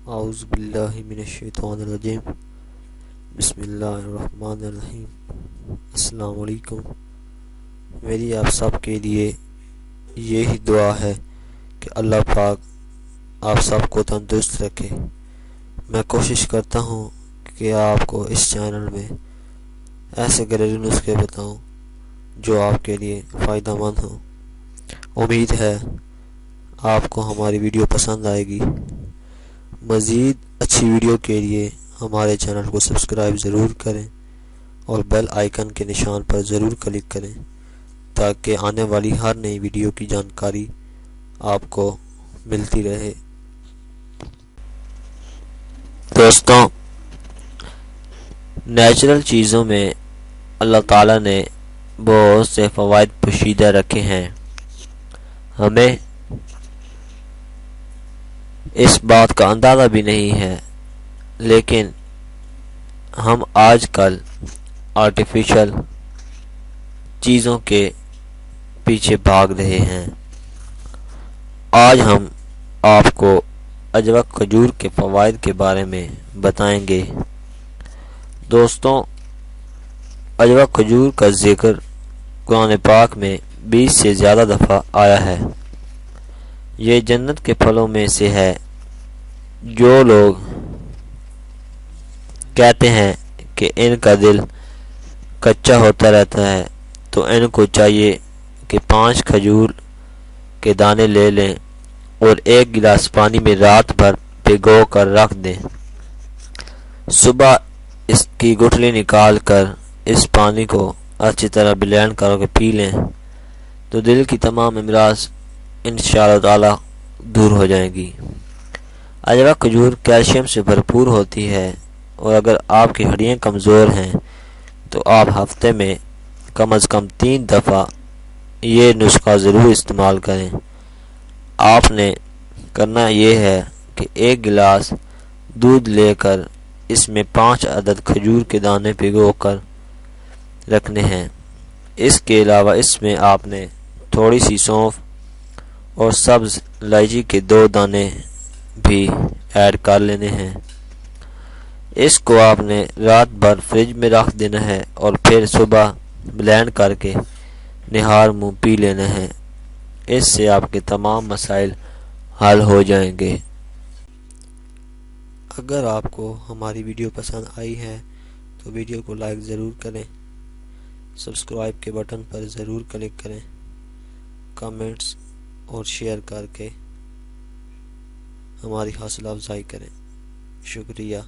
اعوذ باللہ من الشیطان الرجیم بسم اللہ الرحمن الرحیم۔ السلام علیکم۔ میری آپ سب کے لیے یہی دعا ہے کہ اللہ پاک آپ سب کو تندرست رکھے۔ میں کوشش کرتا ہوں کہ آپ کو اس چینل میں ایسے گھریلو نسخے بتاؤں جو آپ کے لیے فائدہ مند ہوں۔ امید ہے آپ کو ہماری ویڈیو پسند آئے گی۔ مزید اچھی ویڈیو کے لیے ہمارے چینل کو سبسکرائب ضرور کریں اور بیل آئیکن کے نشان پر ضرور کلک کریں تاکہ آنے والی ہر نئی ویڈیو کی جانکاری آپ کو ملتی رہے۔ دوستوں، نیچرل چیزوں میں اللہ تعالیٰ نے بہت سے فوائد پوشیدہ رکھے ہیں۔ ہمیں اس بات کا اندازہ بھی نہیں ہے، لیکن ہم آج کل آرٹیفیشل چیزوں کے پیچھے بھاگ رہے ہیں۔ آج ہم آپ کو اجوا کھجور کے فوائد کے بارے میں بتائیں گے۔ دوستوں، اجوا کھجور کا ذکر قرآن پاک میں 20 سے زیادہ دفعہ آیا ہے۔ یہ جنت کے پھلوں میں سے ہے۔ جو لوگ کہتے ہیں کہ ان کا دل کچا ہوتا رہتا ہے تو ان کو چاہیے کہ 5 کھجور کے دانے لے لیں اور 1 گلاس پانی میں رات بھر بھگو کر رکھ دیں۔ صبح اس کی گٹھلی نکال کر اس پانی کو اچھی طرح بلینڈ کر کے پی لیں تو دل کی تمام امراض انشاءاللہ تعالی دور ہو جائیں گی۔ اجوا کھجور کیلشیم سے بھرپور ہوتی ہے اور اگر آپ کی ہڈیاں کمزور ہیں تو آپ ہفتے میں کم از کم 3 دفعہ یہ نسخہ ضرور استعمال کریں۔ آپ نے کرنا یہ ہے کہ 1 گلاس دودھ لے کر اس میں 5 عدد کھجور کے دانے بھگو کر رکھنے ہیں۔ اس کے علاوہ اس میں آپ نے تھوڑی سی سونف اور سبز الائچی کے 2 دانے بھی ایڈ کر لینے ہیں۔ اس کو آپ نے رات بھر فریج میں رکھ دینا ہے اور پھر صبح بلینڈ کر کے نہار منہ پی لینا ہے۔ اس سے آپ کے تمام مسائل حل ہو جائیں گے۔ اگر آپ کو ہماری ویڈیو پسند آئی ہے تو ویڈیو کو لائک ضرور کریں، سبسکرائب کے بٹن پر ضرور کلک کریں، کمنٹس اور شیئر کر کے ہماری حوصلہ افزائی کریں۔ شکریہ۔